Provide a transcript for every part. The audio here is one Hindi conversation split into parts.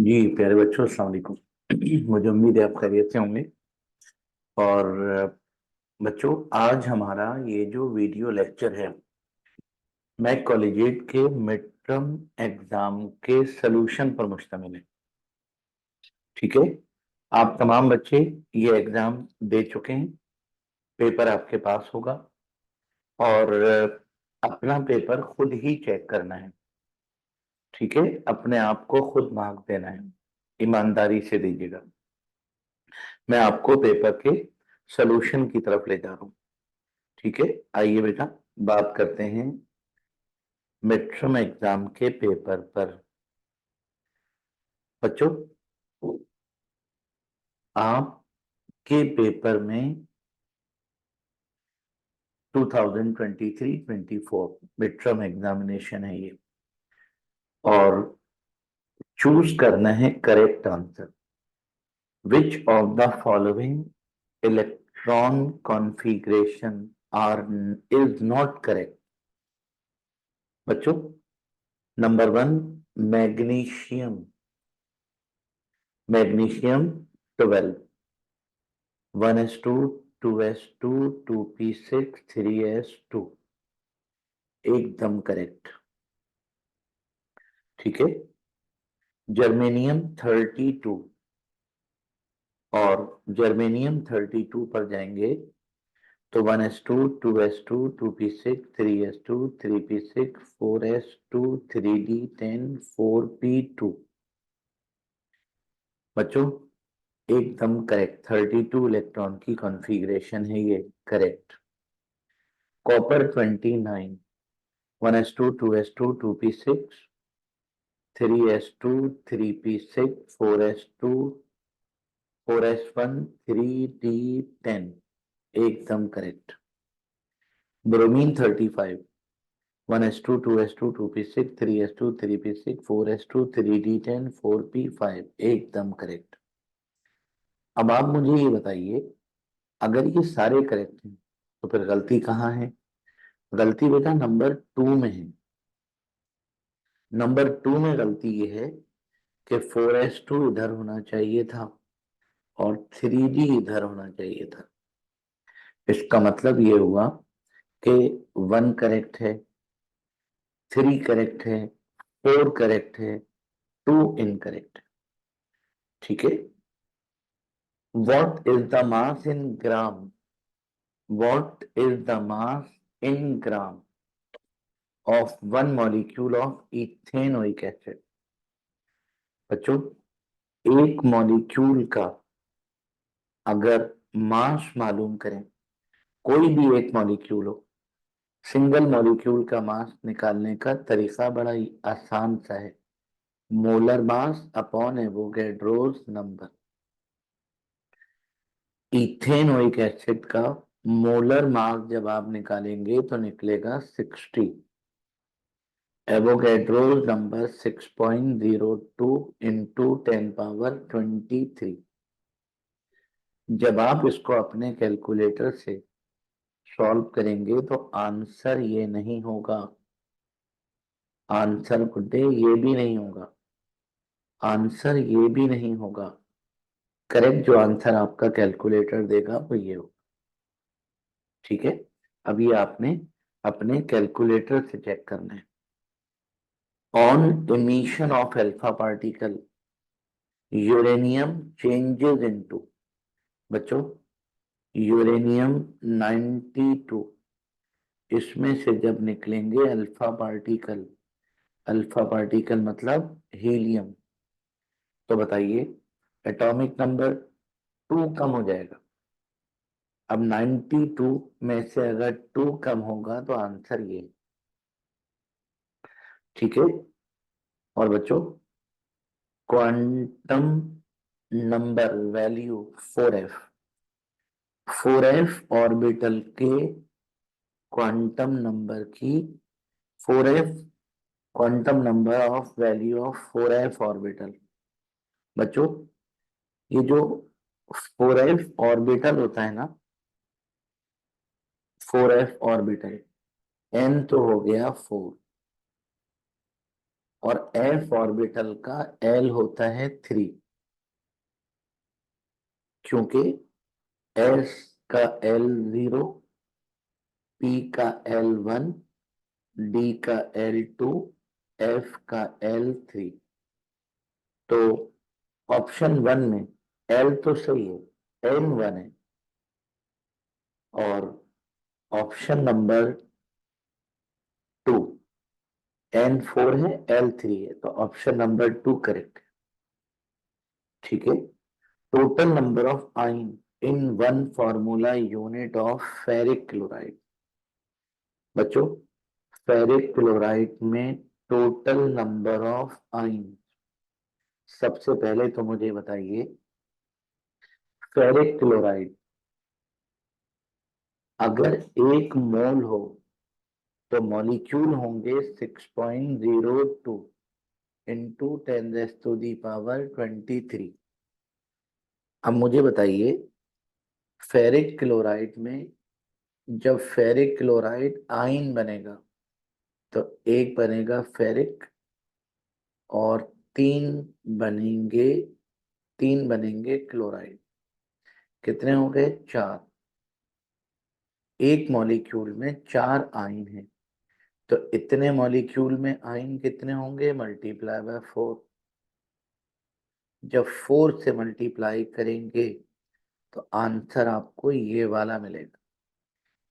जी प्यारे बच्चों, अस्सलाम वालेकुम। मुझे उम्मीद है आप खैरियत से होंगे। और बच्चों, आज हमारा ये जो वीडियो लेक्चर है मैक कॉलेजिएट के मिड टर्म एग्जाम के सलूशन पर मुश्तमिल है। ठीक है, आप तमाम बच्चे ये एग्जाम दे चुके हैं। पेपर आपके पास होगा और अपना पेपर खुद ही चेक करना है। ठीक है, अपने आप को खुद मार्क देना है, ईमानदारी से दीजिएगा। मैं आपको पेपर के सलूशन की तरफ ले जा रहा हूँ। ठीक है, आइए बेटा बात करते हैं मिड टर्म एग्जाम के पेपर पर। बच्चों, आपके पेपर में 2023-24 मिड टर्म एग्जामिनेशन है ये, और चूज करना है correct answer. Which of the following electron configuration are is not correct. बच्चों, number 1, magnesium. Magnesium 12, 1s2, 2s2, 2p6, 3s2, एकदम करेक्ट। ठीक है, जर्मेनियम 32, और जर्मेनियम 32 पर जाएंगे तो 1s2, 2s2, 2p6, 3s2, 3p6, 4s2, 3d10, 4p2। बच्चों, एकदम करेक्ट, 32 इलेक्ट्रॉन की कॉन्फ़िगरेशन है ये, correct. Copper 29, 1s2, 2s2, 2p6, 3s2, 3p6, 4s2, 4s1, 3d10, एकदम correct. Bromine 35, 1s2, 2s2, 2p6, 3s2, 3p6, 4s2, 3d10, 4p5, एकदम करेक्ट। अब आप मुझे ये बताइए, अगर ये सारे करेक्ट हैं तो फिर गलती कहाँ है? गलती बेटा नंबर 2 में है। नंबर 2 में गलती ये है कि 4s2 इधर होना चाहिए था और 3d इधर होना चाहिए था। इसका मतलब ये हुआ कि 1 करेक्ट है, 3 करेक्ट है, 4 करेक्ट है, 2 इनकरेक्ट है। ठीक है, what is the mass in gram? What is the mass in gram of 1 molecule of ethanoic acid? बच्चों, एक मॉलिक्यूल का अगर मास मालूम करें, कोई भी एक मॉलिक्यूल हो, सिंगल मॉलिक्यूल का मास निकालने का तरीका बड़ा ही आसान सा है, molar mass upon Avogadro's number. Ethanoic acid का मोलर मास जब आप निकालेंगे तो निकलेगा 60, एवोगैड्रोस नंबर 6.02 इंटू 10 पावर 23। जब आप इसको अपने कैलकुलेटर से सॉल्व करेंगे तो आंसर ये नहीं होगा। आंसर गुड्डे ये भी नहीं होगा। आंसर ये भी नहीं होगा। करेक्ट जो आंसर आपका कैलकुलेटर देगा वो ये होगा। ठीक है, अभी आपने अपने कैलकुलेटर से चेक करना है। On emission of alpha particle, uranium changes into। बच्चों, यूरेनियम 92, इसमें से जब निकलेंगे अल्फा पार्टिकल, अल्फा पार्टिकल मतलब हीलियम, तो बताइए एटॉमिक नंबर 2 कम हो जाएगा। अब 92 में से अगर 2 कम होगा तो आंसर ये। ठीक है, और बच्चों, quantum number value 4f, 4f orbital के क्वांटम नंबर की, 4f quantum number of value of 4f orbital. बच्चों, ये जो 4f ऑर्बिटल होता है ना, 4f ऑर्बिटल, n तो हो गया 4, और f ऑर्बिटल का l होता है 3, क्योंकि s का l 0, p का l 1, d का l 2, f का l 3। तो ऑप्शन 1 में l तो सही है, n 1 है, और ऑप्शन नंबर 2 n 4 है, l 3 है, तो ऑप्शन नंबर 2 करेक्ट है। ठीक है। Total number of ion in one formula unit of ferric chloride. बच्चों, फेरिक क्लोराइड में टोटल नंबर ऑफ आयन, सबसे पहले तो मुझे बताइए, फेरिक क्लोराइड अगर 1 मोल हो तो मॉलिक्यूल होंगे 6.02 इंटू 10⁻⁻23। अब मुझे बताइए, फेरिक क्लोराइड में जब फेरिक क्लोराइड आयन बनेगा तो एक बनेगा फेरिक और तीन बनेंगे, तीन बनेंगे क्लोराइड। कितने हो गए? 4। एक मॉलिक्यूल में 4 आयन है, तो इतने मॉलिक्यूल में आयन कितने होंगे? Multiply by 4। जब 4 से मल्टीप्लाई करेंगे तो आंसर आपको ये वाला मिलेगा।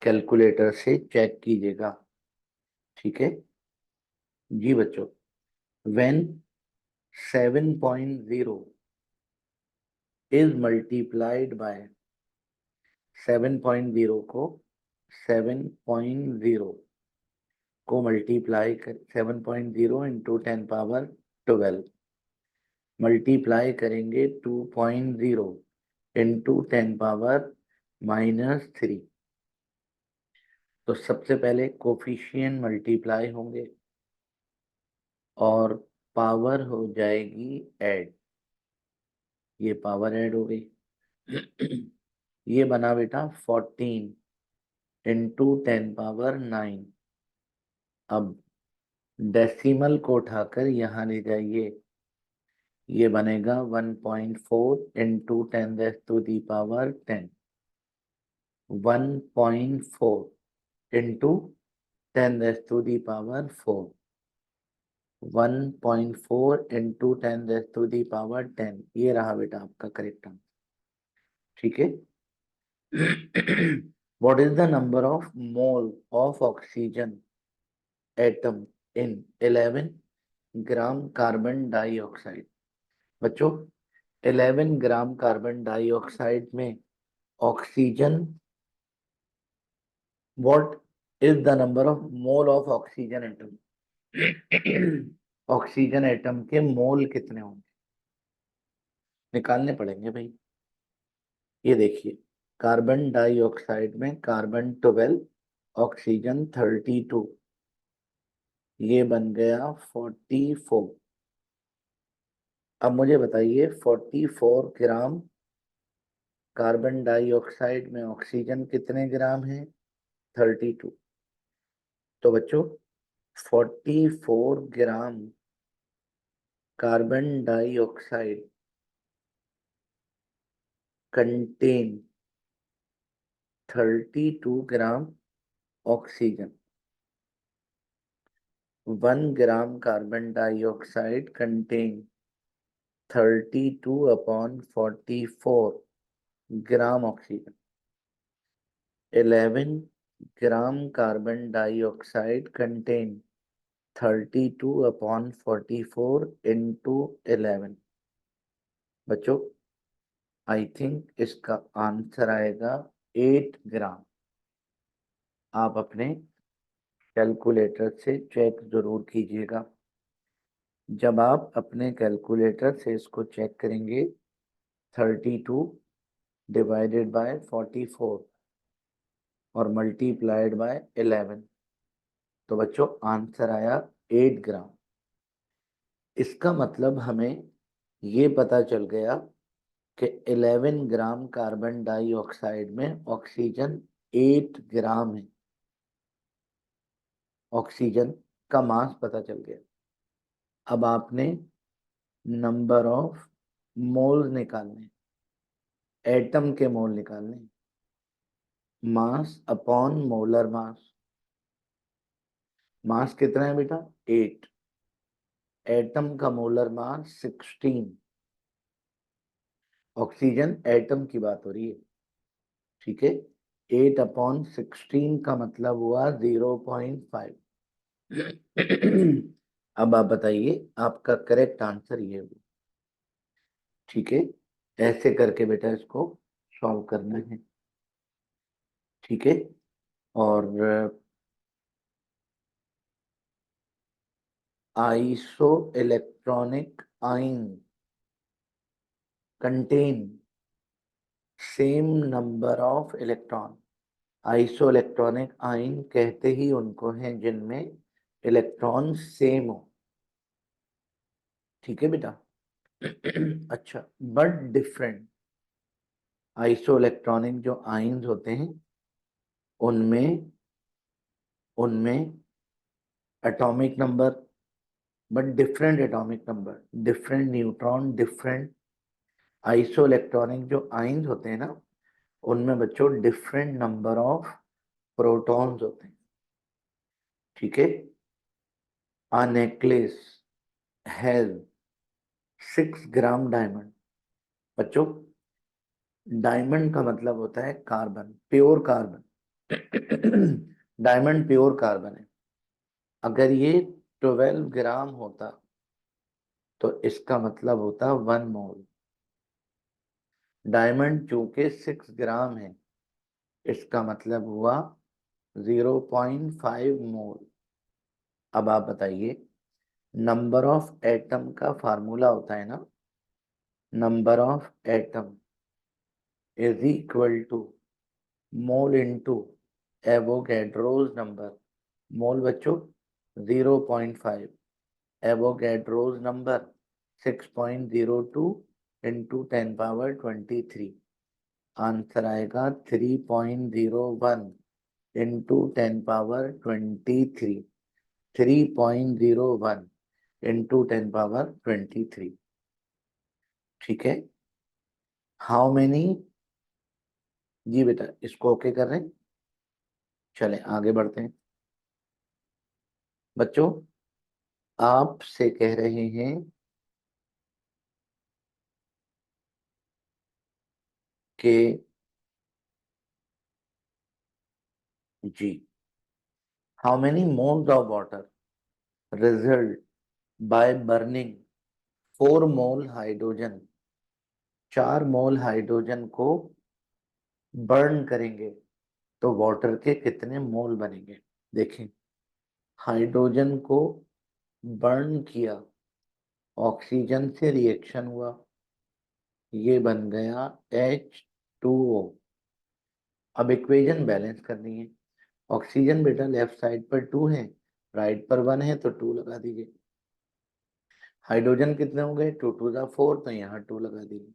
कैलकुलेटर से चेक कीजिएगा। ठीक है जी बच्चों। व्हेन 7.0 इज मल्टीप्लाइड बाय 7.0 को 7.0 को मल्टीप्लाई कर 7.0 इंटू 10⁻12 मल्टीप्लाई करेंगे 2.0 इंटू 10⁻−3। तो सबसे पहले कोफिशिएंट मल्टीप्लाई होंगे और पावर हो जाएगी ऐड। ये पावर ऐड हो गई। ये बना बेटा 14 इंटू 10⁻9। अब डेसिमल को उठाकर यहाँ ले जाइए, ये बनेगा 1.4 इंटू 10⁻10। 1.4 इंटू 10⁻4। 1.4 इंटू 10⁻10। ये रहा बेटा आपका करेक्ट आंसर। ठीक है। What is the number of mole of oxygen atom in 11 gram carbon dioxide? बच्चों, 11 ग्राम कार्बन डाइऑक्साइड में oxygen, what is the number of mole of oxygen atom? Oxygen atom के मोल कितने होंगे? निकालने पड़ेंगे भाई। ये देखिए, कार्बन डाइऑक्साइड में कार्बन 12, ऑक्सीजन 32, ये बन गया 44। अब मुझे बताइए 44 ग्राम कार्बन डाइऑक्साइड में ऑक्सीजन कितने ग्राम है? 32। तो बच्चों 44 gram carbon dioxide contain 32 gram oxygen. 1 gram carbon dioxide contain 32/44 gram oxygen. 11 gram carbon dioxide contain 32/44 into 11। बच्चों, आई थिंक इसका आंसर आएगा 8 ग्राम। आप अपने कैलकुलेटर से चेक जरूर कीजिएगा। जब आप अपने कैलकुलेटर से इसको चेक करेंगे, 32 डिवाइडेड बाय 44 और मल्टीप्लाइड बाय 11, तो बच्चों आंसर आया 8 ग्राम। इसका मतलब हमें ये पता चल गया कि 11 ग्राम कार्बन डाइऑक्साइड में ऑक्सीजन 8 ग्राम है। ऑक्सीजन का मास पता चल गया। अब आपने नंबर ऑफ मोल्स निकालने, एटम के मोल निकालने, मास अपॉन मोलर मास। मास कितना है बेटा? 8। एटम का मोलर मास 16। ऑक्सीजन एटम की बात हो रही है, ठीक है। 8/16 का मतलब हुआ 0.5। अब आप बताइए, आपका करेक्ट आंसर ये हुआ, ठीक है। ऐसे करके बेटा इसको सॉल्व करना है, ठीक है। और आइसो इलेक्ट्रॉनिक आइन contain same number of electron. Iso electronic आइन कहते ही उनको हैं जिनमें इलेक्ट्रॉन सेम हो, ठीक है बेटा। अच्छा, बट डिफरेंट। आइसो इलेक्ट्रॉनिक जो आइन्स होते हैं उनमें उनमें atomic number, but different atomic number, different neutron, different. Iso electronic जो आइन्स होते हैं ना, उनमें बच्चों डिफरेंट नंबर ऑफ प्रोटॉन्स होते हैं, ठीक है। आ नेकलेस हैज 6 ग्राम डायमंड। बच्चों, डायमंड का मतलब होता है carbon, pure carbon. Diamond pure carbon है। अगर ये 12 ग्राम होता तो इसका मतलब होता 1 मोल। डायमंड चूंकि 6 ग्राम है, इसका मतलब हुआ 0.5 मोल। अब आप बताइए, नंबर ऑफ एटम का फार्मूला होता है ना, number of atom is equal to mole into Avogadro's number. Mole बच्चों 0.5, एवोगैड्रोस नंबर 6.02 इंटू 10^23। आंसर आएगा 3.01 इंटू 10^23। 3.01 इंटू 10^23, ठीक है। हाउ मेनी, जी बेटा इसको ओके कर रहे हैं, चले आगे बढ़ते हैं। बच्चों, आपसे कह रहे हैं कि जी, how many moles of water result by burning 4 mole hydrogen. 4 mole hydrogen को बर्न करेंगे तो वाटर के कितने मोल बनेंगे? देखें, हाइड्रोजन को बर्न किया, ऑक्सीजन से रिएक्शन हुआ, ये बन गया H2O। अब इक्वेशन बैलेंस करनी है। ऑक्सीजन बेटा लेफ्ट साइड पर 2 है, राइट पर 1 है, तो 2 लगा दीजिए। हाइड्रोजन कितने हो गए? 2 2 4, तो यहाँ 2 लगा दीजिए।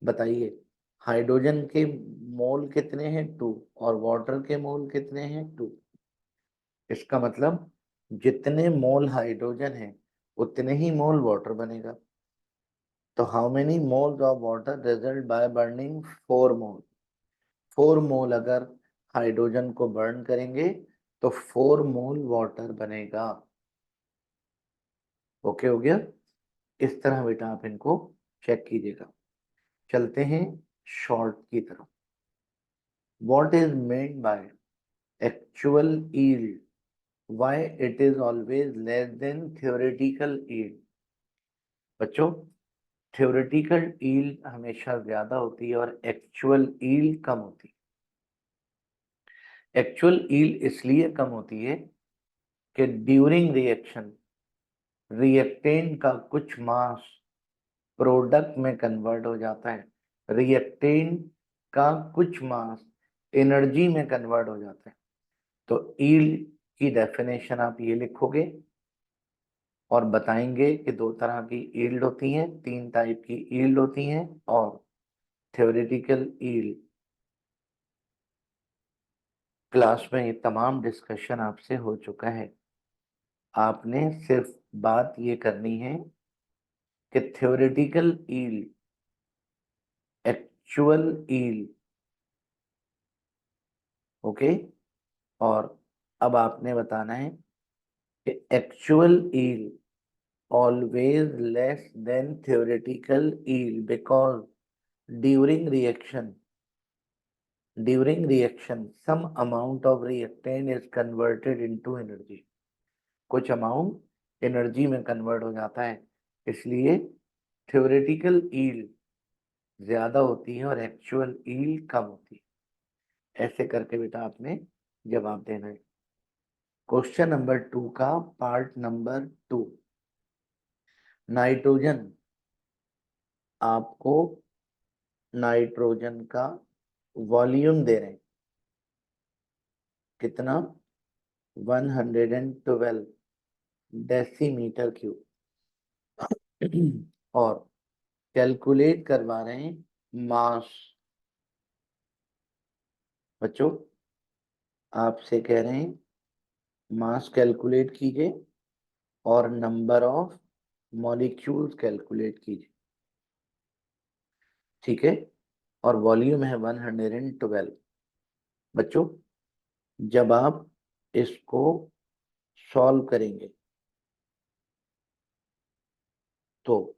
बताइए, हाइड्रोजन के मोल कितने हैं? 2। और वाटर के मोल कितने हैं? 2। इसका मतलब जितने मोल हाइड्रोजन है उतने ही मोल वाटर बनेगा। तो how many moles of water result by burning 4 मोल। 4 मोल अगर हाइड्रोजन को बर्न करेंगे तो 4 मोल वाटर बनेगा। ओके हो गया? इस तरह बेटा आप इनको चेक कीजिएगा। चलते हैं शॉर्ट की तरफ। What is meant by actual yield? Why it is always less than theoretical yield? बच्चों, theoretical yield हमेशा ज्यादा होती है और एक्चुअल yield कम होती है। एक्चुअल yield इसलिए कम होती है कि ड्यूरिंग रिएक्शन रिएक्टेंट का कुछ मास प्रोडक्ट में कन्वर्ट हो जाता है, रिएक्टेंट का कुछ मास एनर्जी में कन्वर्ट हो जाता है। तो yield की डेफिनेशन आप ये लिखोगे और बताएंगे कि 2 तरह की यील्ड होती हैं, 3 टाइप की यील्ड होती हैं। और थ्योरेटिकल यील्ड क्लास में ये तमाम डिस्कशन आपसे हो चुका है। आपने सिर्फ बात ये करनी है कि theoretical yield, actual yield, okay. और अब आपने बताना है कि actual yield always less than theoretical yield because during reaction some amount of reactant is converted into energy, कुछ अमाउंट एनर्जी में कन्वर्ट हो जाता है, इसलिए थ्योरेटिकल yield ज्यादा होती है और एक्चुअल yield कम होती है। ऐसे करके बेटा आपने जवाब देना है। क्वेश्चन नंबर 2 का पार्ट नंबर 2, नाइट्रोजन, आपको नाइट्रोजन का वॉल्यूम दे रहे हैं कितना, 112 डेसीमीटर क्यूब और कैलकुलेट करवा रहे हैं मास। बच्चों आपसे कह रहे हैं मास कैलकुलेट कीजिए और नंबर ऑफ मॉलिक्यूल्स कैलकुलेट कीजिए, ठीक है। और वॉल्यूम है 112। बच्चों जब आप इसको सॉल्व करेंगे तो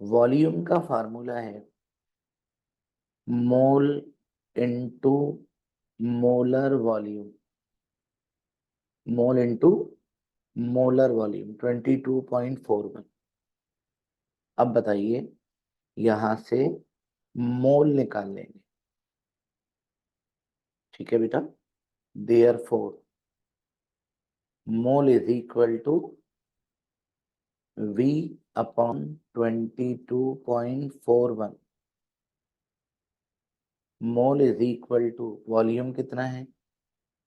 वॉल्यूम का फार्मूला है मोल इनटू मोलर वॉल्यूम, मोल इनटू मोलर वॉल्यूम 22.41। अब बताइए यहां से मोल निकाल लेंगे, ठीक है बेटा। Therefore mole is equal to V upon 22.41। Mole is equal to volume कितना है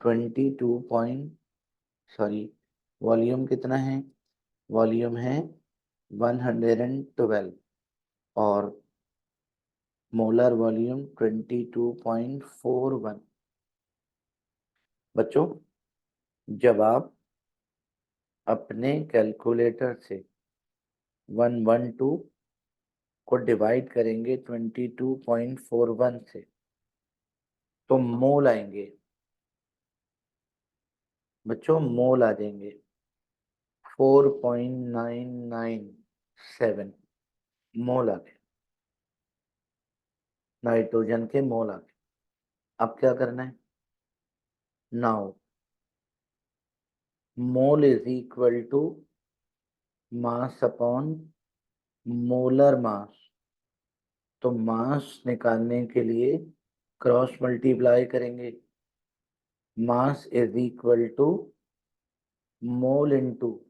22 पॉइंट, सॉरी वॉल्यूम कितना है, वॉल्यूम है 112 और मोलर वॉल्यूम 22.41। बच्चों जब आप अपने कैलकुलेटर से 112 को डिवाइड करेंगे 22.41 से तो मोल आएंगे। बच्चों मोल आ जाएंगे 4.997 मोल आ गए, नाइट्रोजन के मोल आ गए। अब क्या करना है, now mole is equal to mass upon molar mass. तो मास निकालने के लिए क्रॉस मल्टीप्लाई करेंगे, mass is equal to mole into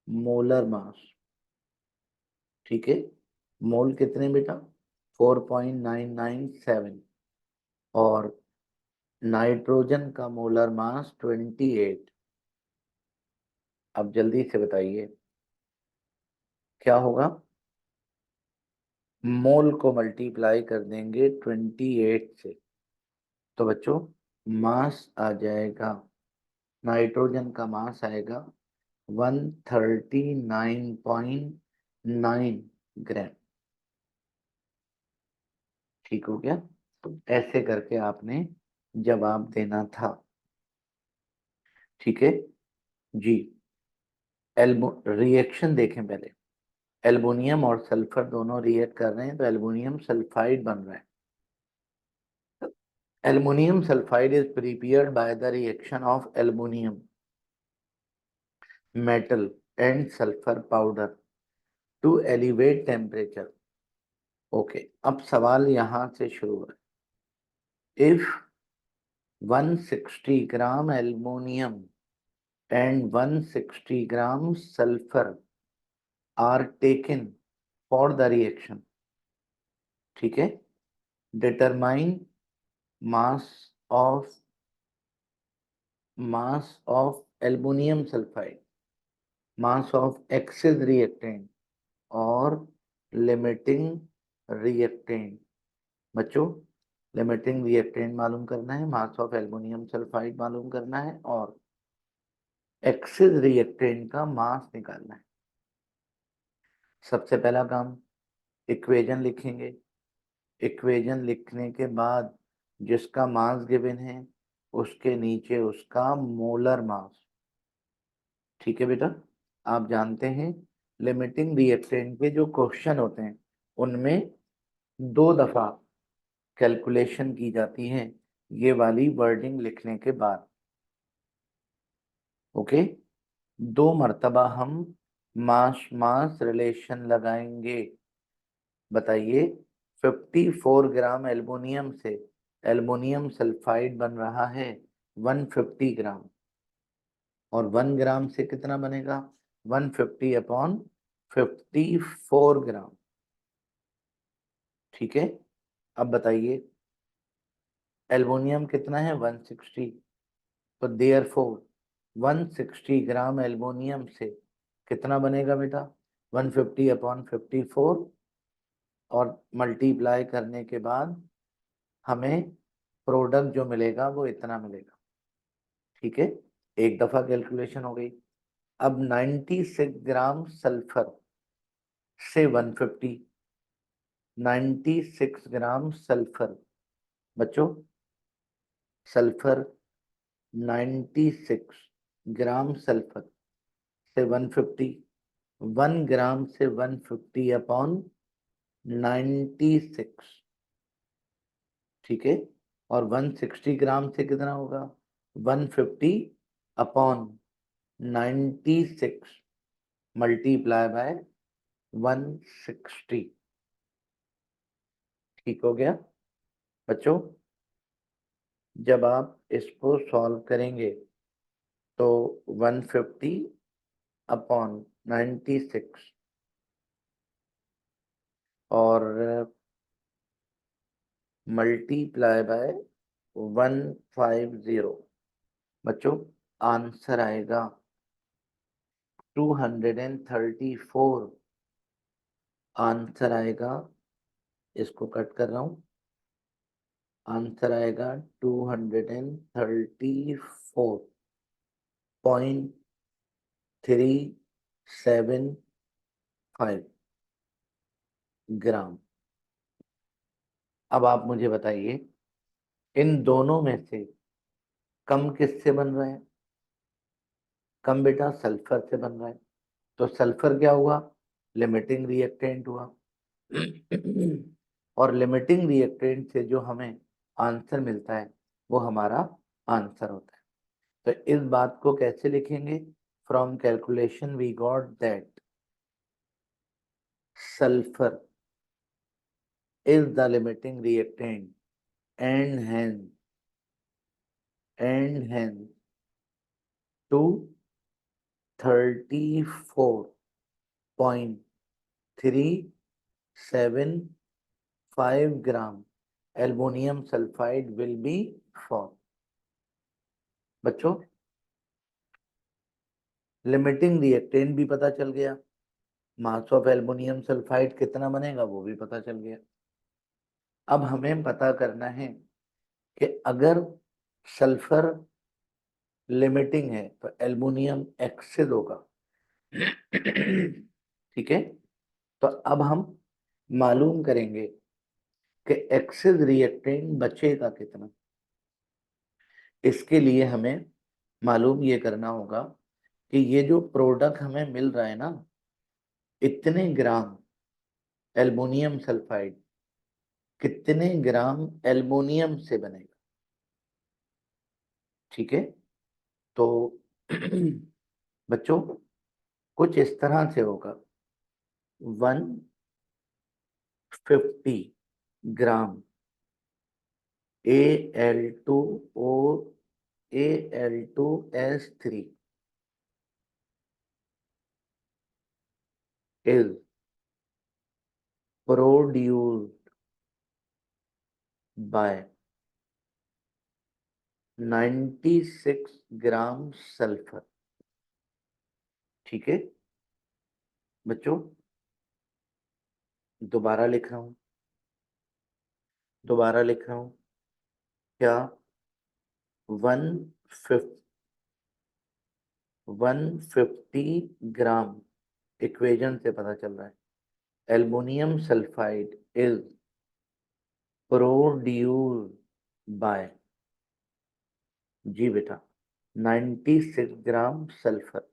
molar mass, ठीक है। मोल कितने बेटा 4.997 और नाइट्रोजन का मोलर मास 28। अब जल्दी से बताइए क्या होगा, मोल को मल्टीप्लाई कर देंगे 28 से तो बच्चों मास आ जाएगा, नाइट्रोजन का मास आएगा 139.9 ग्राम, ठीक हो गया। ऐसे करके आपने जवाब देना था, ठीक है जी। रिएक्शन देखें पहले, एल्युमिनियम और सल्फर दोनों रिएक्ट कर रहे हैं तो एल्युमिनियम सल्फाइड बन रहा है। Aluminium sulphide is prepared by the reaction of aluminium metal and sulphur powder to elevate temperature. Okay अब सवाल यहां से शुरू है, if 160 gram aluminium and 160 grams sulfur are taken for the reaction, ठीक है। determine mass of aluminum sulfide, mass of excess reactant और limiting reactant। बच्चों लिमिटिंग रिएक्टेंट मालूम करना है, मास ऑफ एल्युमिनियम सल्फाइड मालूम करना है और एक्सिस रिएक्टेंट का मास निकालना है। सबसे पहला काम, इक्वेशन लिखेंगे। इक्वेशन लिखने के बाद जिसका मास गिवन है उसके नीचे उसका मोलर मास। ठीक है बेटा, आप जानते हैं लिमिटिंग रिएक्टेंट के जो क्वेश्चन होते हैं उनमें 2 दफा कैलकुलेशन की जाती है ये वाली वर्डिंग लिखने के बाद। ओके, 2 मर्तबा हम मास मास रिलेशन लगाएंगे। बताइए, 54 ग्राम एल्युमिनियम से एल्युमिनियम सल्फाइड बन रहा है 150 ग्राम, और 1 ग्राम से कितना बनेगा? 150 अपॉन 54 ग्राम। ठीक है, अब बताइए एल्युमिनियम कितना है? 160। तो देयरफॉर 160 ग्राम एल्युमिनियम से कितना बनेगा बेटा? 150 अपॉन 54, और मल्टीप्लाई करने के बाद हमें प्रोडक्ट जो मिलेगा वो इतना मिलेगा। ठीक है, एक दफा कैलकुलेशन हो गई। अब 96 ग्राम सल्फर से 150, 96 ग्राम सल्फर बच्चों, सल्फर 96 ग्राम सल्फर से 150, 1 ग्राम से 150 अपॉन 96। ठीक है, और 160 ग्राम से कितना होगा? 150 अपॉन 96 मल्टीप्लाई बाय 160। ठीक हो गया बच्चों? जब आप इसको सॉल्व करेंगे तो 150 अपॉन 96 और मल्टीप्लाई बाय 150, बच्चों आंसर आएगा 234। आंसर आएगा, इसको कट कर रहा हूं, आंसर आएगा 234.375 ग्राम। अब आप मुझे बताइए इन दोनों में से कम किससे बन रहा है? कम बेटा सल्फर से बन रहा है। तो सल्फर क्या हुआ? लिमिटिंग रिएक्टेंट हुआ। और लिमिटिंग रिएक्टेंट से जो हमें आंसर मिलता है वो हमारा आंसर होता है। तो इस बात को कैसे लिखेंगे? From calculation we got that sulfur is the limiting reactant and hence 234.375 gram aluminium sulphide will be formed। बच्चों लिमिटिंग रिएक्टेंट भी पता चल गया, मास ऑफ एल्युमिनियम सल्फाइड कितना बनेगा वो भी पता चल गया। अब हमें पता करना है कि अगर सल्फर लिमिटिंग है तो एल्युमिनियम एक्सिस होगा। ठीक है, तो अब हम मालूम करेंगे कि एक्सिस रिएक्टेंट बचेगा कितना। इसके लिए हमें मालूम ये करना होगा कि ये जो प्रोडक्ट हमें मिल रहा है ना, इतने ग्राम एल्युमिनियम सल्फाइड कितने ग्राम एल्युमिनियम से बनेगा। ठीक है, तो बच्चों कुछ इस तरह से होगा, 150 ग्राम Al2O Al2S3 is produced by 96 gram sulphur. ठीक है बच्चों, दोबारा लिख रहा हूं, दोबारा लिख रहा हूं, क्या 150 150 ग्राम, इक्वेशन से पता चल रहा है, aluminium sulphide is produced by, जी बेटा, 96 ग्राम सल्फर,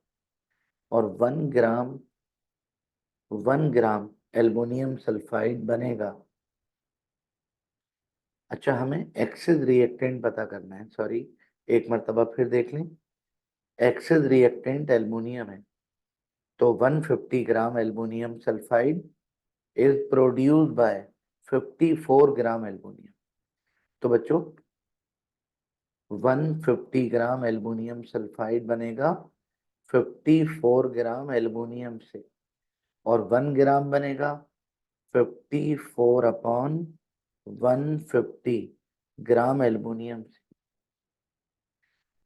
और 1 ग्राम एल्युमिनियम सल्फाइड बनेगा। अच्छा, हमें एक्सेस रिएक्टेंट पता करना है, सॉरी, एक मर्तबा फिर देख लें। एक्सेस रिएक्टेंट एल्युमिनियम है, तो 150 gram aluminium sulphide is produced by 54 gram aluminium. तो बच्चों 150 ग्राम एल्युमिनियम सल्फाइड बनेगा 54 ग्राम एल्युमिनियम से, और 1 ग्राम बनेगा 54 अपॉन 150 ग्राम एल्युमिनियम से।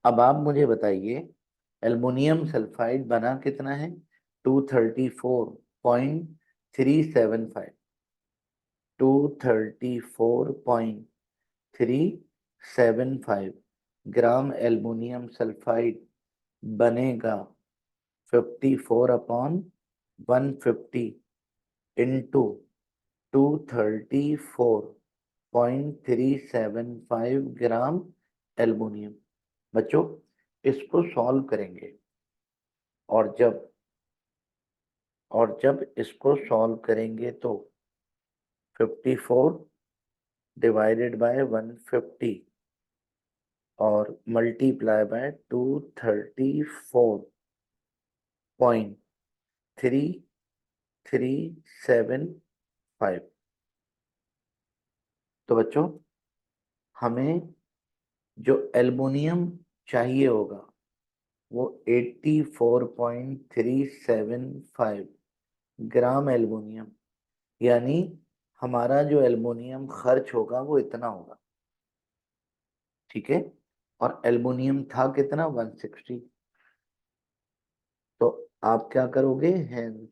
अब आप मुझे बताइए, एल्युमिनियम सल्फाइड बना कितना है? 234.375, 234.375 ग्राम एल्युमिनियम सल्फाइड बनेगा 54 अपॉन 150 इंटू 234.375 ग्राम एल्युमिनियम। बच्चों इसको सॉल्व करेंगे, और जब इसको सॉल्व करेंगे तो 54 डिवाइडेड बाय 150 और मल्टीप्लाई बाय 234.3375। तो बच्चों हमें जो एल्युमिनियम चाहिए होगा वो 84.375 ग्राम एल्युमिनियम, यानी हमारा जो एल्युमिनियम खर्च होगा वो इतना होगा, ठीक है। और एल्युमिनियम था कितना? 160। तो आप क्या करोगे? Hence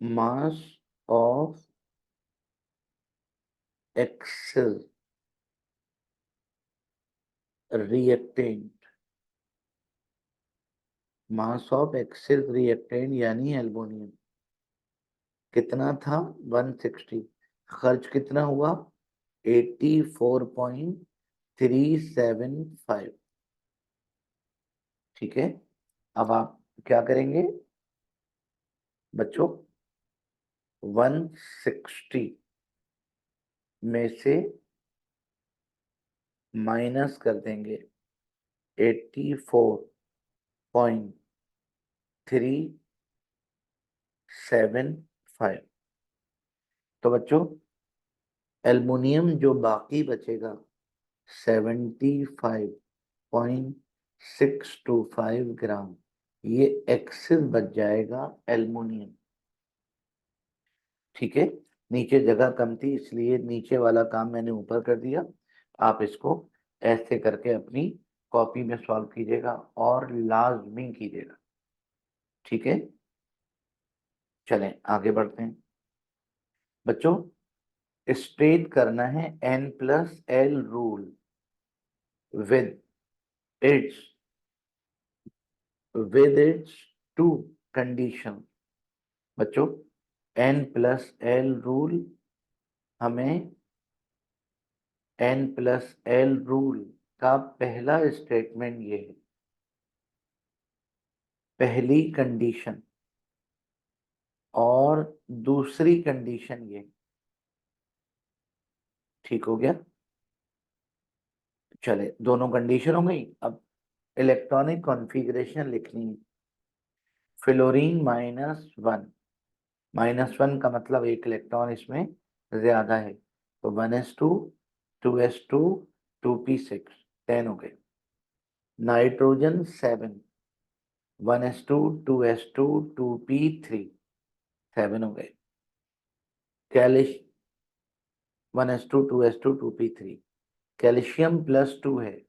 mass of excess reactant, mass of excess reactant यानी एल्युमिनियम कितना था? 160। खर्च कितना हुआ? 84.375, ठीक है। अब आप क्या करेंगे बच्चों? 160 में से माइनस कर देंगे 84.375। तो बच्चों एल्युमिनियम जो बाकी बचेगा 75.625 ग्राम, ये एक्सेस बच जाएगा एल्युमिनियम, ठीक है। नीचे जगह कम थी इसलिए नीचे वाला काम मैंने ऊपर कर दिया। आप इसको ऐसे करके अपनी कॉपी में सॉल्व कीजिएगा और लाजमी कीजिएगा, ठीक है। चलें आगे बढ़ते हैं बच्चों। स्टेट करना है N+L rule with its two condition. बच्चों N+L रूल, हमें N+L रूल का पहला स्टेटमेंट ये है, पहली कंडीशन, और दूसरी कंडीशन ये, ठीक हो गया। चले दोनों कंडीशन हो गई। अब इलेक्ट्रॉनिक कॉन्फ़िगरेशन लिखनी है। फ्लोरीन -1, -1 का मतलब एक इलेक्ट्रॉन इसमें ज्यादा है, तो 1s2 2s2 2p6 10 हो गए। नाइट्रोजन 7, 1s2 2s2 2p3 7 हो गए। कैलिश 1s2 2s2 2p3, कैल्शियम +2 है,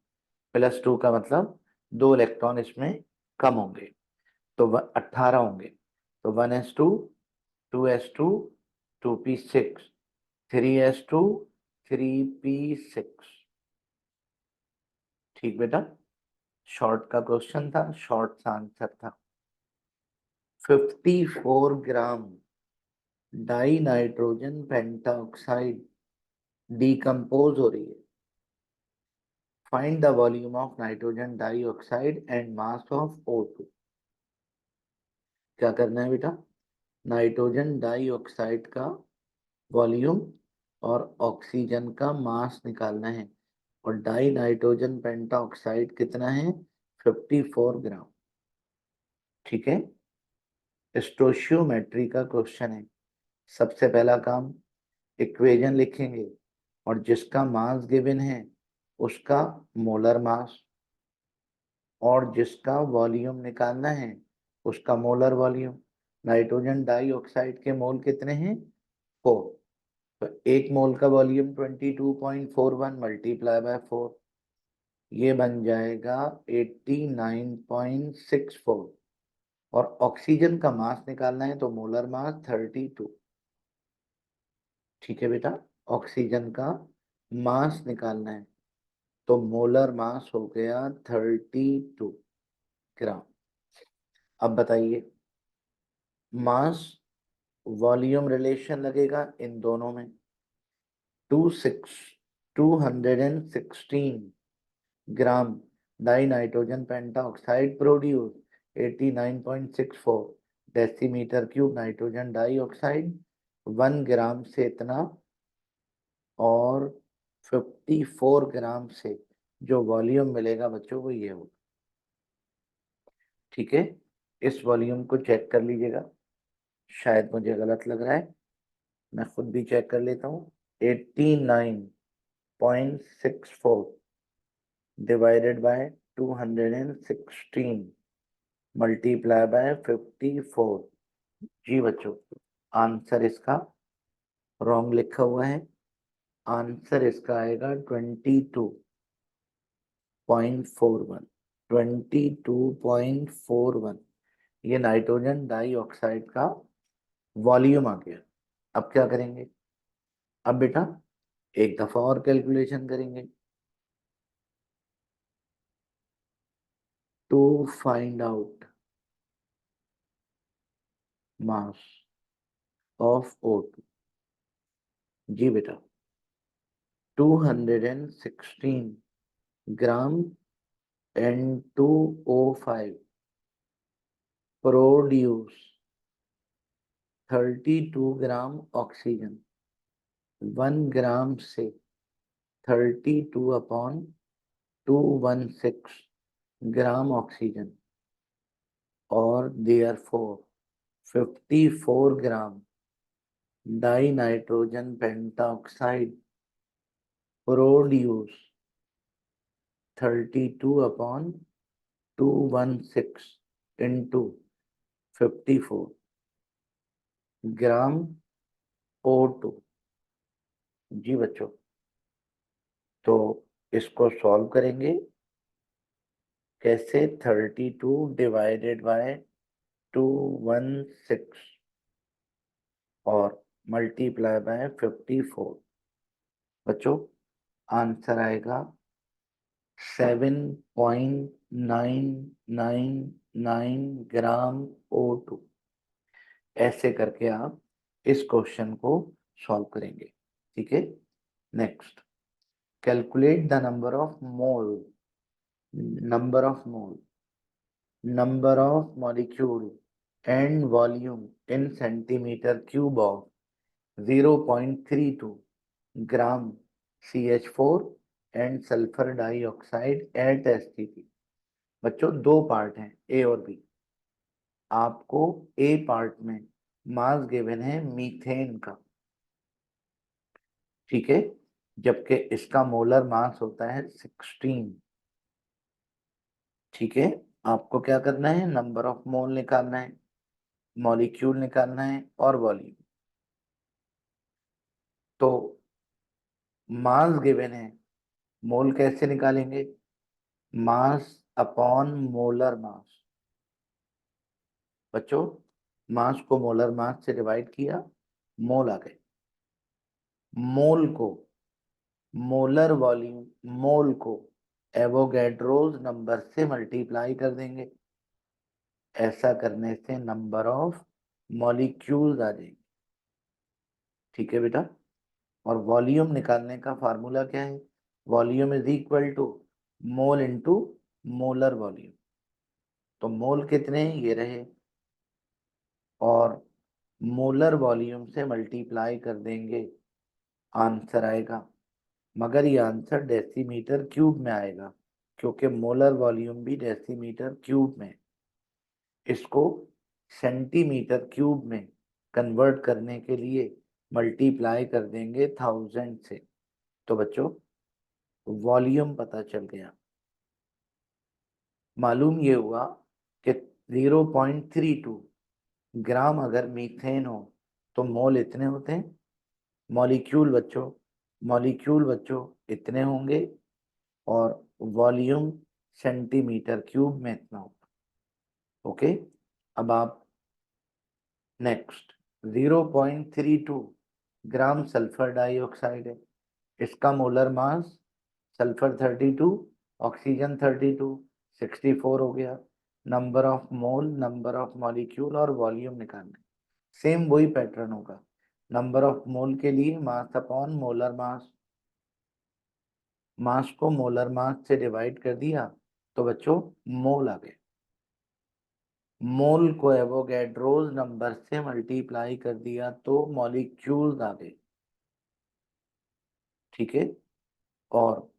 +2 का मतलब 2 इलेक्ट्रॉन इसमें कम होंगे, तो 18 होंगे। तो 1s2 2s2 2p6 3s2 3p6, ठीक बेटा। शॉर्ट का क्वेश्चन था, शॉर्ट सा आंसर था। 54 gram dinitrogen pentoxide decompose हो रही है। Find the volume of nitrogen dioxide and mass of O2। क्या करना है बेटा? नाइट्रोजन डाइऑक्साइड का वॉल्यूम और ऑक्सीजन का मास निकालना है। और डाई नाइट्रोजन पेंटाऑक्साइड कितना है? 54 ग्राम। ठीक है, स्टोशियोमेट्री का क्वेश्चन है। सबसे पहला काम, इक्वेशन लिखेंगे और जिसका मास गिवन है उसका मोलर मास, और जिसका वॉल्यूम निकालना है उसका मोलर वॉल्यूम। नाइट्रोजन डाइऑक्साइड के मोल कितने हैं? 4। तो एक मोल का वॉल्यूम 22.41 मल्टीप्लाई बाय 4, ये बन जाएगा 89.64। और ऑक्सीजन का मास निकालना है तो मोलर मास 32। ठीक है बेटा, ऑक्सीजन का मास निकालना है तो मोलर मास हो गया 32 ग्राम। अब बताइए, मास वॉल्यूम रिलेशन लगेगा इन दोनों में। 216 gram dinitrogen pentoxide produce 89.64 decimetre cube nitrogen dioxide. 1 gram से इतना और 54 ग्राम से जो वॉल्यूम मिलेगा बच्चों वो ये होगा। ठीक है, इस वॉल्यूम को चेक कर लीजिएगा, शायद मुझे गलत लग रहा है, मैं खुद भी चेक कर लेता हूँ। 89.64 डिवाइडेड बाय 216 मल्टीप्लाई बाय 54। जी बच्चों, आंसर इसका रॉन्ग लिखा हुआ है। आंसर इसका आएगा 22.41। 22.41 ये नाइट्रोजन डाइऑक्साइड का वॉल्यूम आ गया। अब क्या करेंगे? अब बेटा एक दफा और कैलकुलेशन करेंगे to find out mass of O2। जी बेटा, 216 ग्राम N2O5 produce 32 gram oxygen. 1 gram से 32/216 ग्राम ऑक्सीजन, और therefore 54 gram dinitrogen pentoxide produce 32/216 into 54 gram O2। जी बच्चों, तो इसको सॉल्व करेंगे कैसे? 32 डिवाइडेड बाय 216 और मल्टीप्लाई बाय 54। बच्चों आंसर आएगा 7.999 ग्राम O2। ऐसे करके आप इस क्वेश्चन को सॉल्व करेंगे। ठीक है, next, calculate the number of mole, number of mole, number of molecule and volume in centimetre cube of 0.32 gram CH4 and sulphur dioxide eight STP। बच्चों दो पार्ट हैं, ए और बी। आपको ए पार्ट में मास गिवन है मीथेन का, ठीक है, जबकि इसका मोलर मास होता है 16। ठीक है, आपको क्या करना है? नंबर ऑफ मोल निकालना है, मॉलिक्यूल निकालना है और वॉल्यूम। तो मास गिवन है, मोल कैसे निकालेंगे? मास अपॉन मोलर मास। बच्चों मास को मोलर मास से डिवाइड किया, मोल आ गए। मोल को मोलर वॉल्यूम, मोल को एवोगैड्रोस नंबर से मल्टीप्लाई कर देंगे। ऐसा करने से नंबर ऑफ मॉलिक्यूल्स आ जाएंगे। ठीक है बेटा। और वॉल्यूम निकालने का फार्मूला क्या है? Volume is equal to mole into molar volume. तो मोल कितने हैं? ये रहे। और मोलर वॉल्यूम से मल्टीप्लाई कर देंगे, आंसर आएगा। मगर ये आंसर डेसीमीटर क्यूब में आएगा, क्योंकि मोलर वॉल्यूम भी डेसीमीटर क्यूब में। इसको सेंटीमीटर क्यूब में कन्वर्ट करने के लिए मल्टीप्लाई कर देंगे 1000 से। तो बच्चों वॉल्यूम पता चल गया। मालूम ये हुआ कि 0.32 ग्राम अगर मीथेन हो तो मोल इतने होते हैं। मॉलिक्यूल बच्चों इतने होंगे। और वॉल्यूम सेंटीमीटर क्यूब में इतना होगा। ओके। अब आप नेक्स्ट 0.32 ग्राम सल्फर डाइऑक्साइड है। इसका मोलर मास सल्फर 32, ऑक्सीजन 32, 64 हो गया। Number of mole, number of molecule और वॉल्यूम निकालने। सेम वही पैटर्न होगा। नंबर ऑफ मोल के लिए मास अपॉन मोलर मास। मास को मोलर मास से डिवाइड कर दिया तो बच्चों मोल आ गए। मोल को एवोगैड्रोस नंबर से मल्टीप्लाई कर दिया तो मॉलिक्यूल्स आ गए। ठीक है। और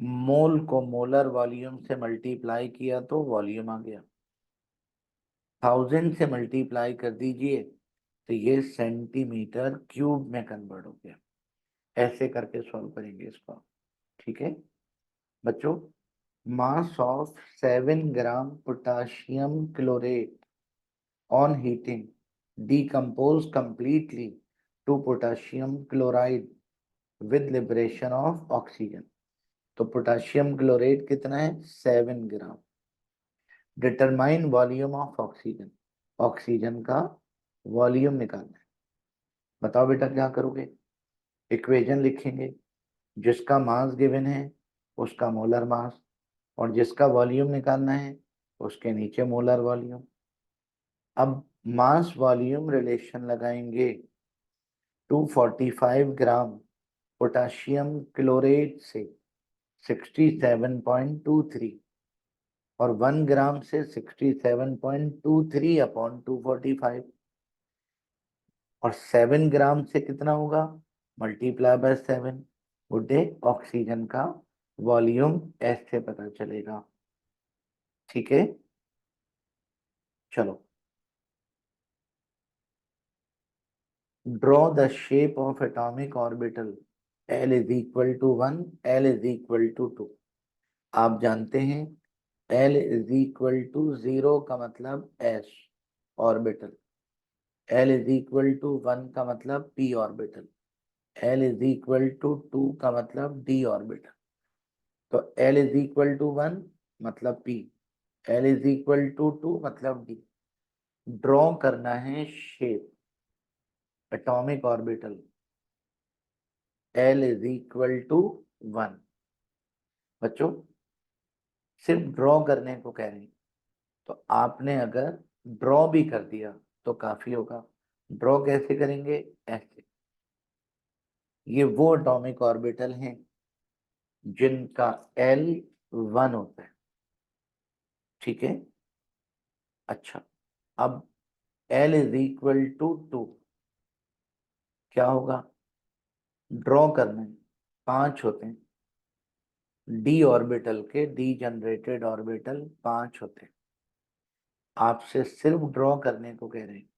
मोल को मोलर वॉल्यूम से मल्टीप्लाई किया तो वॉल्यूम आ गया। 1000 से मल्टीप्लाई कर दीजिए तो ये सेंटीमीटर क्यूब में कन्वर्ट हो गया। ऐसे करके सॉल्व करेंगे इसको। ठीक है बच्चों। Mass of 7 gram potassium chlorate on heating decompose completely to potassium chloride with liberation of oxygen। तो पोटाशियम क्लोराइड कितना है? 7 gram. Determine volume of oxygen. Oxygen का वॉल्यूम निकालना है। बताओ बेटा क्या करोगे? इक्वेशन लिखेंगे। जिसका मास गिवन है उसका मोलर मास, और जिसका वॉल्यूम निकालना है उसके नीचे मोलर वॉल्यूम। अब मास वॉल्यूम रिलेशन लगाएंगे। 245 ग्राम पोटाशियम क्लोरेट से 67.23, और 1 ग्राम से 67.23 अपॉन 245, और 7 ग्राम से कितना होगा? Multiply by 7। बुड्ढे ऑक्सीजन का वॉल्यूम ऐसे पता चलेगा। ठीक है चलो। Draw the shape of atomic orbital L is equal to 1, L is equal to 2। आप जानते हैं L इज इक्वल टू 0 का मतलब S orbital, L is equal to 1 का मतलब P orbital, L is equal to 2 का मतलब D ऑर्बिटल। तो L इज इक्वल टू 1 मतलब P, L is equal to 2 मतलब D। ड्रॉ करना है shape atomic orbital L is equal to 1। बच्चों सिर्फ ड्रॉ करने को कह रहे हैं, तो आपने अगर ड्रॉ भी कर दिया तो काफी होगा। ड्रॉ कैसे करेंगे? ऐसे। ये वो एटॉमिक ऑर्बिटल हैं जिनका L 1 होता है। ठीक है। अच्छा अब L इज इक्वल टू 2 क्या होगा? ड्रॉ करना है। 5 होते हैं डी ऑर्बिटल के, डी जनरेटेड ऑर्बिटल 5 होते हैं। आपसे सिर्फ ड्रॉ करने को कह रहे हैं,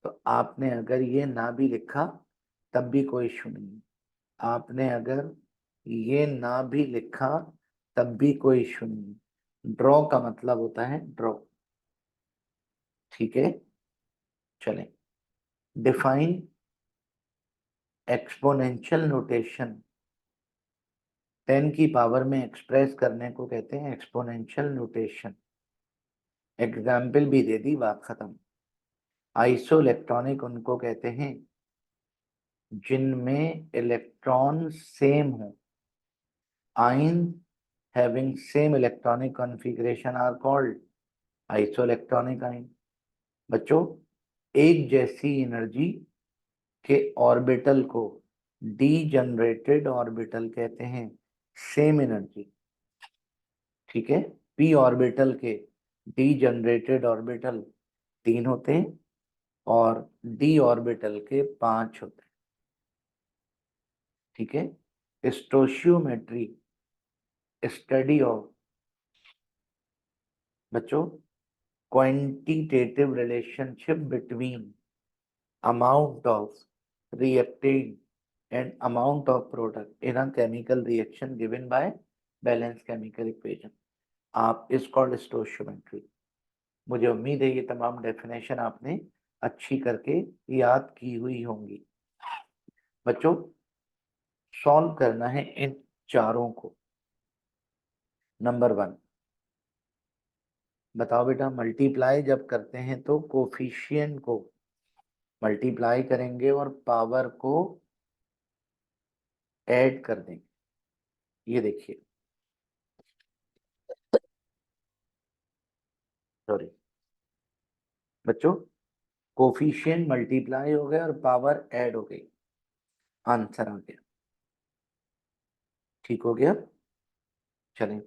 तो आपने अगर ये ना भी लिखा तब भी कोई इशू नहीं है। आपने अगर ये ना भी लिखा तब भी कोई इशू नहीं है। ड्रॉ का मतलब होता है ड्रॉ। ठीक है चलें। Define exponential notation. 10 की पावर में एक्सप्रेस करने को कहते हैं एक्सपोनेंशियल नोटेशन। एग्जाम्पल भी दे दी, बात खत्म। आइसो इलेक्ट्रॉनिक उनको कहते हैं जिनमें इलेक्ट्रॉन सेम हो। आइन having same electronic configuration are called isoelectronic ion। बच्चों, एक जैसी एनर्जी के ऑर्बिटल को डीजनरेटेड ऑर्बिटल कहते हैं। सेम एनर्जी, ठीक है। पी ऑर्बिटल के डीजनरेटेड ऑर्बिटल 3 होते हैं और डी ऑर्बिटल के 5 होते हैं, ठीक है। स्टोशियोमेट्री स्टडी ऑफ बच्चों quantitative relationship between amount of reactant and amount of product in a chemical reaction given by balanced chemical equation। आप इस कॉल्ड स्टोशियोमेट्री। मुझे उम्मीद है ये तमाम डेफिनेशन आपने अच्छी करके याद की हुई होंगी। बच्चों, सॉल्व करना है इन चारों को। नंबर 1, बताओ बेटा, मल्टीप्लाई जब करते हैं तो कोफिशिएंट को मल्टीप्लाई करेंगे और पावर को ऐड कर देंगे। ये देखिए, सॉरी बच्चों, कोफिशिएंट मल्टीप्लाई हो गया और पावर ऐड हो गई, आंसर आ गया। ठीक हो गया। चलें,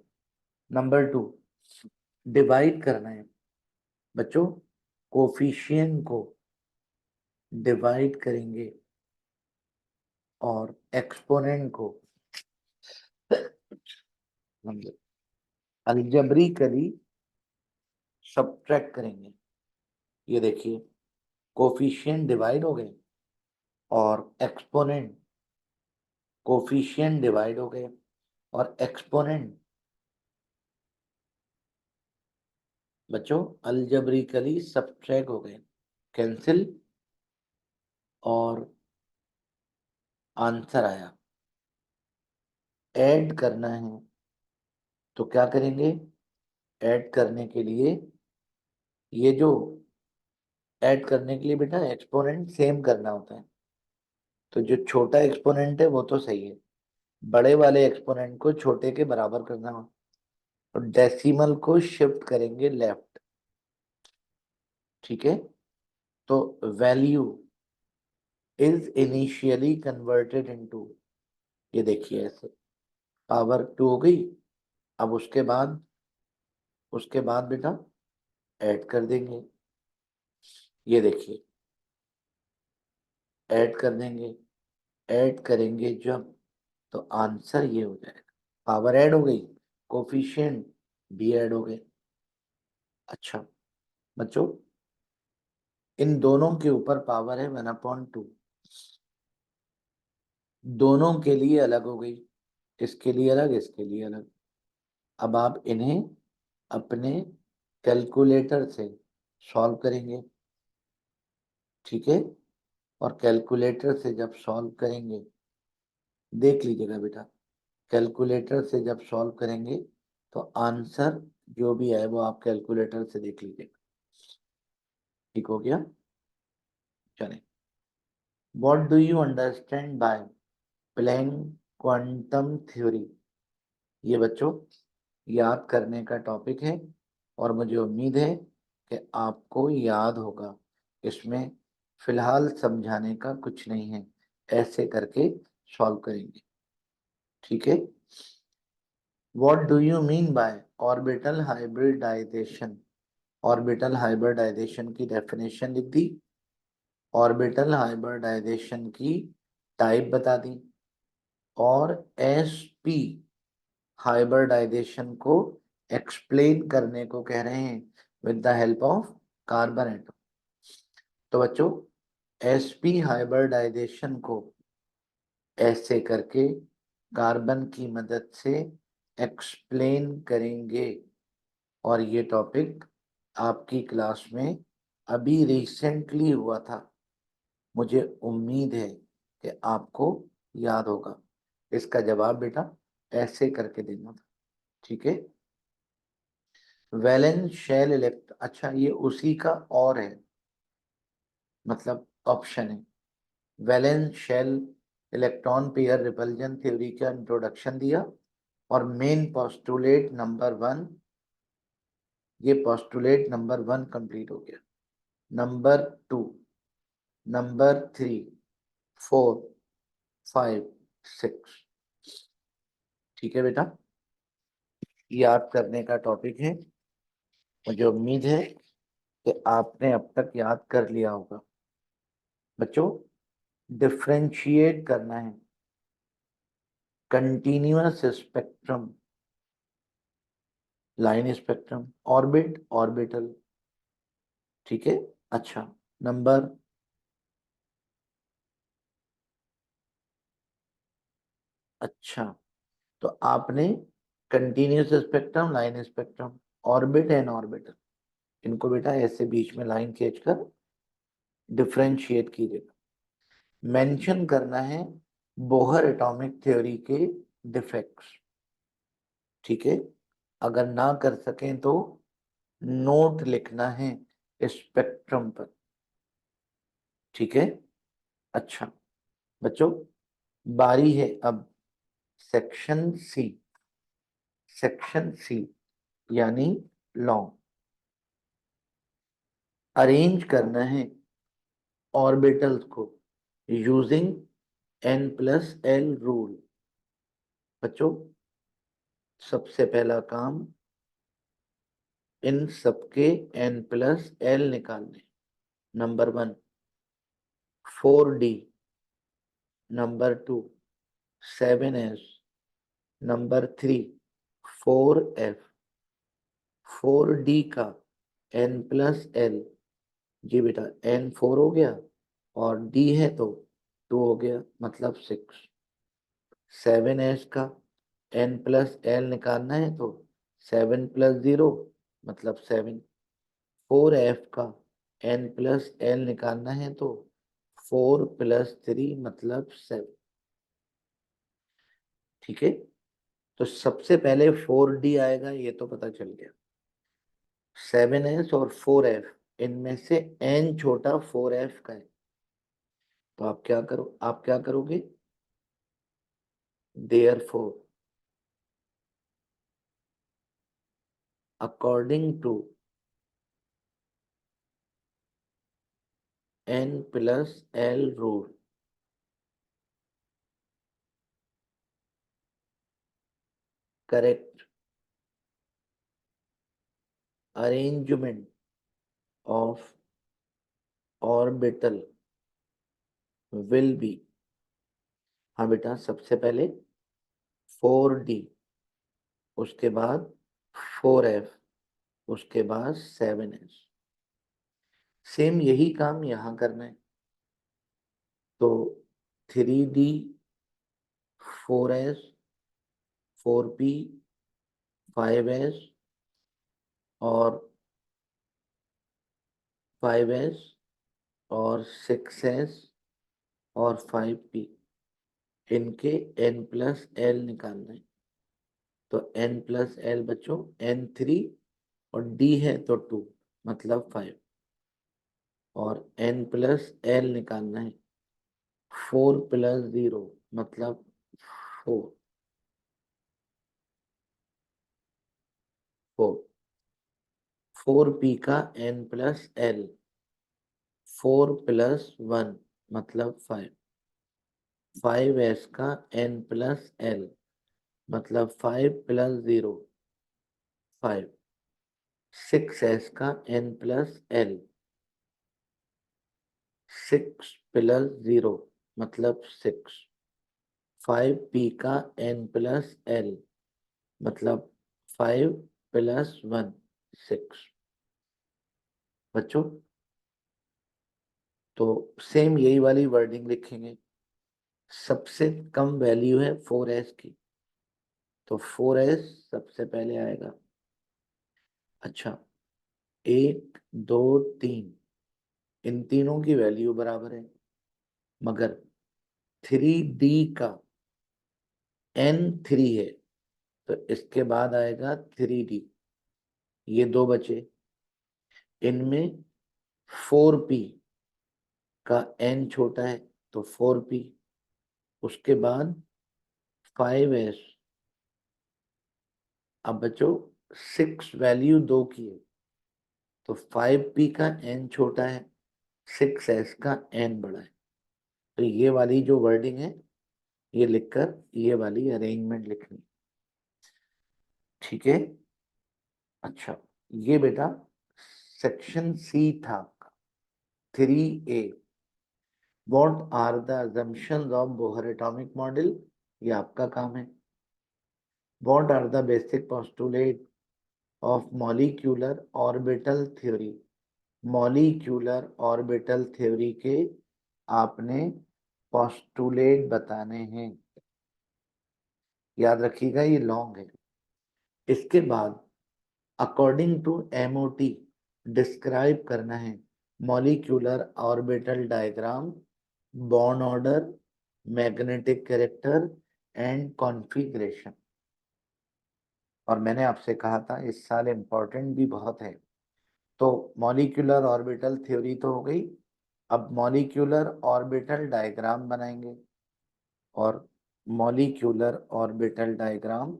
नंबर 2, डिवाइड करना है। बच्चों, कोफिशिएंट को डिवाइड करेंगे और एक्सपोनेंट को अलजेब्रिकली सब्ट्रैक्ट करेंगे। ये देखिए, कोफिशिएंट डिवाइड हो गए और कोफिशिएंट डिवाइड हो गए और एक्सपोनेंट बच्चों अलजेब्रिकली सब्ट्रैक्ट हो गए, कैंसिल, और आंसर आया। ऐड करना है तो क्या करेंगे? ऐड करने के लिए ये जो ऐड करने के लिए बेटा एक्सपोनेंट सेम करना होता है। तो जो छोटा एक्सपोनेंट है वो तो सही है, बड़े वाले एक्सपोनेंट को छोटे के बराबर करना हो और डेसिमल को शिफ्ट करेंगे लेफ्ट, ठीक है। तो value is initially converted into, ये देखिए ऐसे पावर 2 हो गई। अब उसके बाद बेटा ऐड कर देंगे। ये देखिए, ऐड कर देंगे, ऐड करेंगे जब तो आंसर ये हो जाएगा। पावर ऐड हो गई, कोफिशिएंट भी ऐड हो गए। अच्छा बच्चों, इन दोनों के ऊपर पावर है 1/2, दोनों के लिए अलग हो गई, इसके लिए अलग, इसके लिए अलग। अब आप इन्हें अपने कैलकुलेटर से सॉल्व करेंगे, ठीक है। और कैलकुलेटर से जब सॉल्व करेंगे, देख लीजिएगा बेटा, कैलकुलेटर से जब सॉल्व करेंगे तो आंसर जो भी है वो आप कैलकुलेटर से देख लीजिएगा। ठीक हो गया। चलें, what do you understand by Planck quantum theory? ये बच्चों याद करने का टॉपिक है और मुझे उम्मीद है कि आपको याद होगा। इसमें फिलहाल समझाने का कुछ नहीं है, ऐसे करके सॉल्व करेंगे, ठीक है। What do you mean by orbital hybridisation? Orbital hybridisation की डेफिनेशन लिख दी, ऑर्बिटल हाइब्रिडाइजेशन की टाइप बता दी, और sp हाइब्रिडाइजेशन को एक्सप्लेन करने को कह रहे हैं with the help of carbon atom. तो बच्चों, sp हाइब्रिडाइजेशन को ऐसे करके कार्बन की मदद से एक्सप्लेन करेंगे। और ये टॉपिक आपकी क्लास में अभी रिसेंटली हुआ था, मुझे उम्मीद है कि आपको याद होगा। इसका जवाब बेटा ऐसे करके देना था, ठीक है। वैलेंस शेल इलेक्ट्रॉन, अच्छा ये उसी का और है, मतलब ऑप्शन है। Valence shell electron pair repulsion theory का इंट्रोडक्शन दिया और मेन पोस्टुलेट नंबर 1, ये पोस्टुलेट नंबर 1 कंप्लीट हो गया। Number 2, number 3, 4, 5, 6। ठीक है बेटा, याद करने का टॉपिक है। मुझे उम्मीद है कि आपने अब तक याद कर लिया होगा। बच्चों, डिफरेंशिएट करना है continuous spectrum, line spectrum, orbit, orbital. ठीक है। अच्छा, नंबर, अच्छा, तो आपने continuous spectrum, line spectrum, orbit and orbital, इनको बेटा ऐसे बीच में लाइन खींचकर डिफरेंशिएट कीजिएगा। मेंशन करना है बोहर एटॉमिक थ्योरी के डिफेक्ट्स। ठीक है। अगर ना कर सकें तो नोट लिखना है स्पेक्ट्रम पर। ठीक है। अच्छा बच्चों, बारी है अब सेक्शन सी। सेक्शन सी यानी लॉन्ग। अरेंज करना है ऑर्बिटल्स को यूजिंग n+l रूल। बच्चों, सबसे पहला काम इन सबके n+l निकालने। Number 1 4d, number 2 7s, number 3 4f। 4d का n+l, जी बेटा n 4 हो गया और d है तो 2 हो गया, मतलब 6। 7s का n+l निकालना है तो 7+0 मतलब 7। 4f का n+l निकालना है तो 4+3 मतलब 7। ठीक है। तो सबसे पहले 4d आएगा, ये तो पता चल गया। 7s और 4f, इनमें से n छोटा 4f का है, तो आप क्या करोगे? Therefore according to n+l rule, correct arrangement of orbital will be. हाँ बेटा, सबसे पहले 4d, उसके बाद 4f, उसके बाद 7s। सेम यही काम यहाँ करना है। तो 3d, 4s, 4p, 5s और 5s और 6s और 5p, इनके n+l निकालना है। तो n+l बच्चों n3 और d है तो 2 मतलब 5, और n+l निकालना है 4+0 मतलब 4। 4 4p का n+l 4+1 मतलब 5। 5s का n+l मतलब 5+0 5। 6s का n+l 6+0 मतलब 6। 5p का n+l मतलब 5+1 6। बच्चों, तो सेम यही वाली वर्डिंग लिखेंगे। सबसे कम वैल्यू है 4s की, तो 4s सबसे पहले आएगा। अच्छा, 1 2 3, इन तीनों की वैल्यू बराबर है, मगर 3d का n3 है, तो इसके बाद आएगा 3d। ये दो बचे, इनमें 4p का n छोटा है तो 4p, उसके बाद 5s अब बच्चों 6 वैल्यू 2 की है, तो 5p का n छोटा है, 6s का n बड़ा है। तो ये वाली जो वर्डिंग है ये लिखकर ये वाली अरेंजमेंट लिखनी, ठीक है। अच्छा, ये बेटा सेक्शन सी था आपका 3A। What are the assumptions of Bohr atomic model, ये आपका काम है। What are the basic postulate of molecular orbital theory, molecular orbital theory के आपने पोस्टुलेट बताने हैं, याद रखिएगा ये लॉन्ग है। इसके बाद अकॉर्डिंग टू MOT डिस्क्राइब करना है molecular orbital diagram, bond order, magnetic character and configuration. और मैंने आपसे कहा था इस साल इम्पोर्टेंट भी बहुत है। तो मॉलिक्यूलर ऑर्बिटल थ्योरी तो हो गई, अब मॉलिक्यूलर ऑर्बिटल डायग्राम बनाएंगे। और मॉलिक्यूलर ऑर्बिटल डायग्राम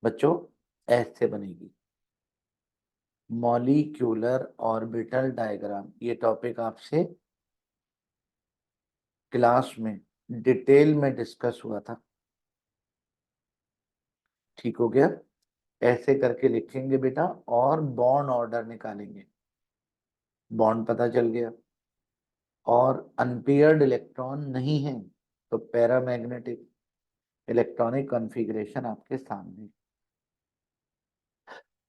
बच्चों ऐसे बनेगी, मॉलिक्यूलर ऑर्बिटल डायग्राम। ये टॉपिक आपसे क्लास में डिटेल में डिस्कस हुआ था, ठीक हो गया। ऐसे करके लिखेंगे बेटा और बॉन्ड ऑर्डर निकालेंगे, बॉन्ड पता चल गया। और अनपेयर्ड इलेक्ट्रॉन नहीं है तो पैरामैग्नेटिक, इलेक्ट्रॉनिक कॉन्फ़िगरेशन आपके सामने,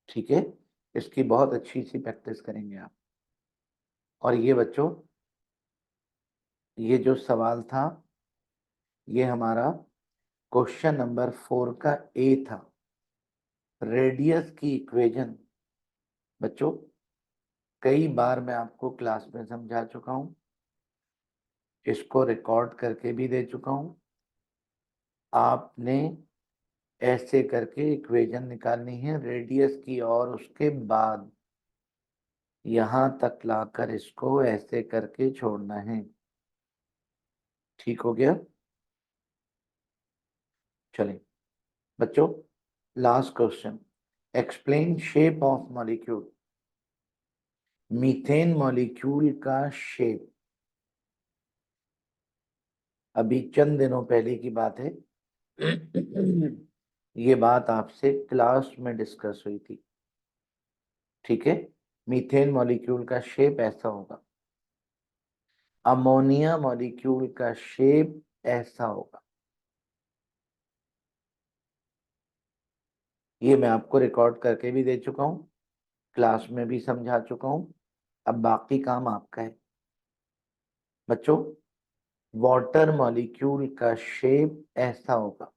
ठीक है। इसकी बहुत अच्छी सी प्रैक्टिस करेंगे आप। और ये बच्चों ये जो सवाल था ये हमारा क्वेश्चन नंबर 4 का A था, रेडियस की इक्वेशन। बच्चों कई बार मैं आपको क्लास में समझा चुका हूं, इसको रिकॉर्ड करके भी दे चुका हूं। आपने ऐसे करके इक्वेशन निकालनी है रेडियस की, और उसके बाद यहां तक लाकर इसको ऐसे करके छोड़ना है, ठीक हो गया। चलिए बच्चों last question, explain shape of molecule. Methane molecule का शेप अभी चंद दिनों पहले की बात है, ये बात आपसे क्लास में डिस्कस हुई थी, ठीक है। मीथेन मॉलिक्यूल का शेप ऐसा होगा, अमोनिया मॉलिक्यूल का शेप ऐसा होगा। ये मैं आपको रिकॉर्ड करके भी दे चुका हूं, क्लास में भी समझा चुका हूं, अब बाकी काम आपका है। बच्चों वाटर मॉलिक्यूल का शेप ऐसा होगा,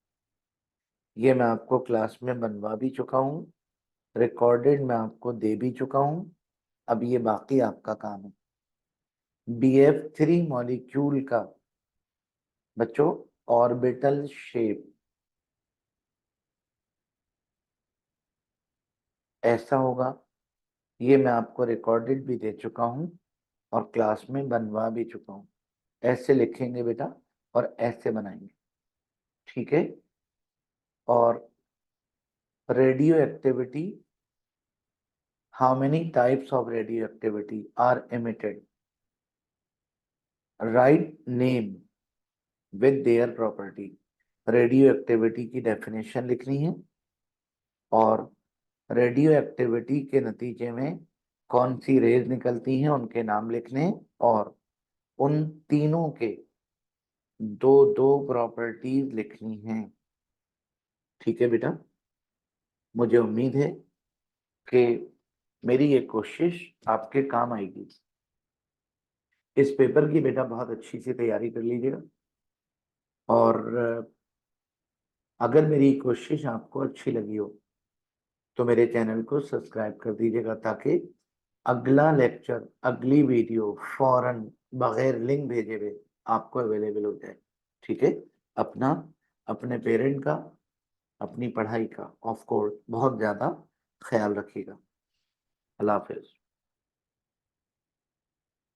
ये मैं आपको क्लास में बनवा भी चुका हूं, रिकॉर्डेड मैं आपको दे भी चुका हूं। अब ये बाकी आपका काम है। BF3 मॉलिक्यूल का बच्चों ऑर्बिटल शेप ऐसा होगा, ये मैं आपको रिकॉर्डेड भी दे चुका हूं और क्लास में बनवा भी चुका हूं। ऐसे लिखेंगे बेटा और ऐसे बनाएंगे, ठीक है। और radioactivity, how many types of radioactivity are emitted, write name with their property. Radioactivity की डेफिनेशन लिखनी है और रेडियो एक्टिविटी के नतीजे में कौन सी रेज निकलती हैं उनके नाम लिखने, और उन तीनों के दो दो प्रॉपर्टीज लिखनी हैं, ठीक है बेटा। मुझे उम्मीद है कि मेरी ये कोशिश आपके काम आएगी। इस पेपर की बेटा बहुत अच्छी से तैयारी कर लीजिएगा, और अगर मेरी कोशिश आपको अच्छी लगी हो तो मेरे चैनल को सब्सक्राइब कर दीजिएगा, ताकि अगला लेक्चर अगली वीडियो फौरन बगैर लिंक भेजे हुए आपको अवेलेबल हो जाए, ठीक है। अपना अपने पेरेंट का अपनी पढ़ाई का ऑफ कोर्स बहुत ज़्यादा ख्याल रखिएगा। अल्लाह हाफिज।